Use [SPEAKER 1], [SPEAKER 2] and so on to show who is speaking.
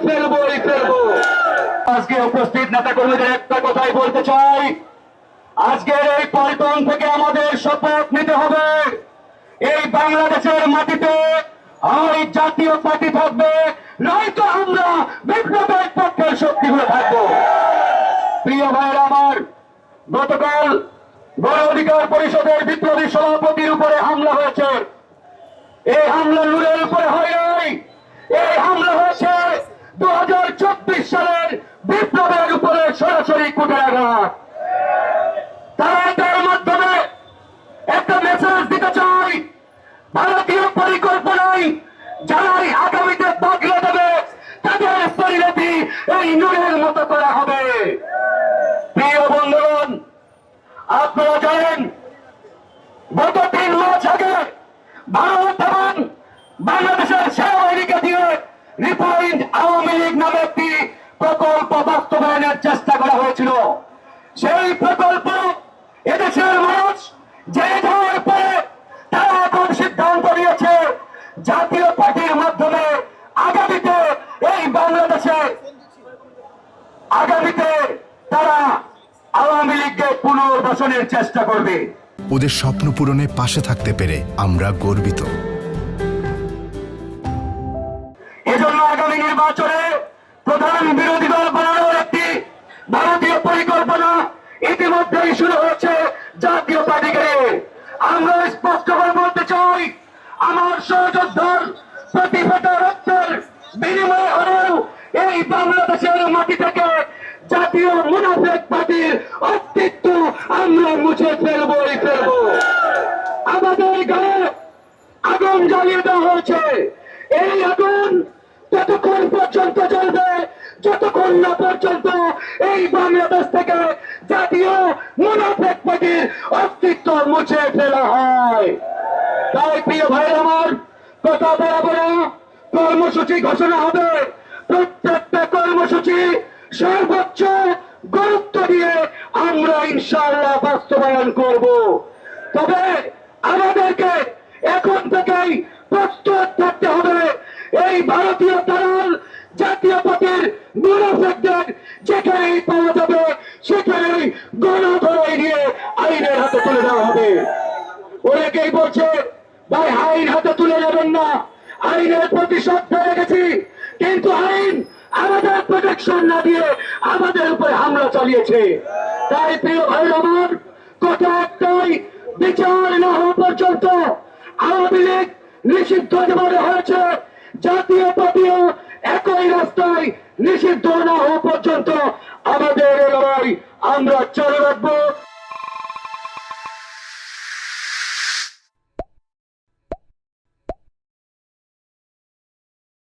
[SPEAKER 1] ফেলবোই ফেলবো। আজকে উপস্থিত নেতা কর্মীদের একটা কথাই বলতে চাই, আজকের এই পল্টন থেকে আমাদের শপথ নিতে হবে, এই বাংলাদেশের মাটিতে হয় জাতীয় পার্টি থাকবে, নয়তো আমরা বিপ্লবের পক্ষের শক্তিগুলো থাকবো। প্রিয় ভাইরা আমার, গতকাল গণ অধিকার পরিষদের বিপ্লবী সভাপতির উপরে হামলা হয়েছে। এই হামলা নূরের উপরে হয় নাই, এই হামলা হয়েছে 2024 সালের বিপ্লবের উপরে সরাসরি কুঠারাঘাত। তার মাধ্যমে একটা মেসেজ দিতে চাই, ভারতীয় পরিকল্পনায় যারাই আগামীতে বাগলে দেবে তাদের পরিণতি এই নূরের মতো করা হবে। প্রিয় বন্ধুগণ, আপনারা জানেন গত 3 মাস আগে ভারত এবং বাংলাদেশের সেনাবাহিনীকে দিয়ে রিফাইন্ড আওয়ামী লীগ নামে একটি প্রকল্প বাস্তবায়নের চেষ্টা করা হয়েছিল। সেই প্রকল্প এদেশের মানুষ জেনে যাওয়ার পরে তারা এখন সিদ্ধান্ত নিয়েছে জাতীয় পার্টির মাধ্যমে এই বাংলাদেশে আগামীতে তারা আওয়ামী লীগকে পুনর্বাসনের চেষ্টা করবে।
[SPEAKER 2] ওদের স্বপ্ন পূরণে পাশে থাকতে পেরে আমরা গর্বিত।
[SPEAKER 1] এজন্য আগামী নির্বাচনে প্রধান বিরোধী দল বানানোর একটি ভারতীয় পরিকল্পনা ইতিমধ্যেই শুরু হয়েছে জাতীয় পার্টিকে। আমরা স্পষ্ট করে বলতে চাই, আমার সহযোদ্ধার প্রতিভা রক্তের বিনিময়ে হলেও এই বাংলাদেশের মাটি থেকে জাতীয় মুনাফেক পার্টির অস্তিত্ব আমরা মুছে ফেলবোই ফেলবো। আমাদের গায়ে আগুন জ্বালিয়ে দেওয়া হয়েছে, এই আগুন ততক্ষণ পর্যন্ত জ্বলবে যতক্ষণ না পর্যন্ত এই বাংলাদেশ থেকে জাতীয় মুনাফেক পার্টির অস্তিত্ব মুছে ফেলা হয়। তাই প্রিয় ভাই আমার, কথা বরাবর কর্মসূচি ঘোষণা হবে, প্রত্যেকটা কর্মসূচি সর্বোচ্চ গুরুত্ব দিয়ে আমরা ইনশাআল্লাহ বাস্তবায়ন করব। তবে আমাদেরকে এখন থেকেই প্রস্তুত থাকতে হবে, এই ভারতীয় দালাল জাতীয় পার্টির মুনাফেকদের যেখানেই পাওয়া যাবে সেখানেই গণধরাই নিয়ে আইনের হাতে তুলে দেওয়া হবে। অনেকেই বলছে ভাই আইন হাতে তুলে নেবেন না, আইনের প্রতি শ্রদ্ধা রেখেছি, কিন্তু আইন আমাদের প্রোটেকশন না দিয়ে আমাদের উপরে হামলা চালিয়েছে। তাই প্রিয় ভাই আমার, কথা একটাই, বিচার না হওয়া পর্যন্ত আওয়ামী লীগ নিষিদ্ধ যেভাবে হয়েছে, জাতীয় পার্টিও একই রাস্তায় নিষিদ্ধ না হওয়া পর্যন্ত আমাদের লড়াই আমরা চালু রাখবো।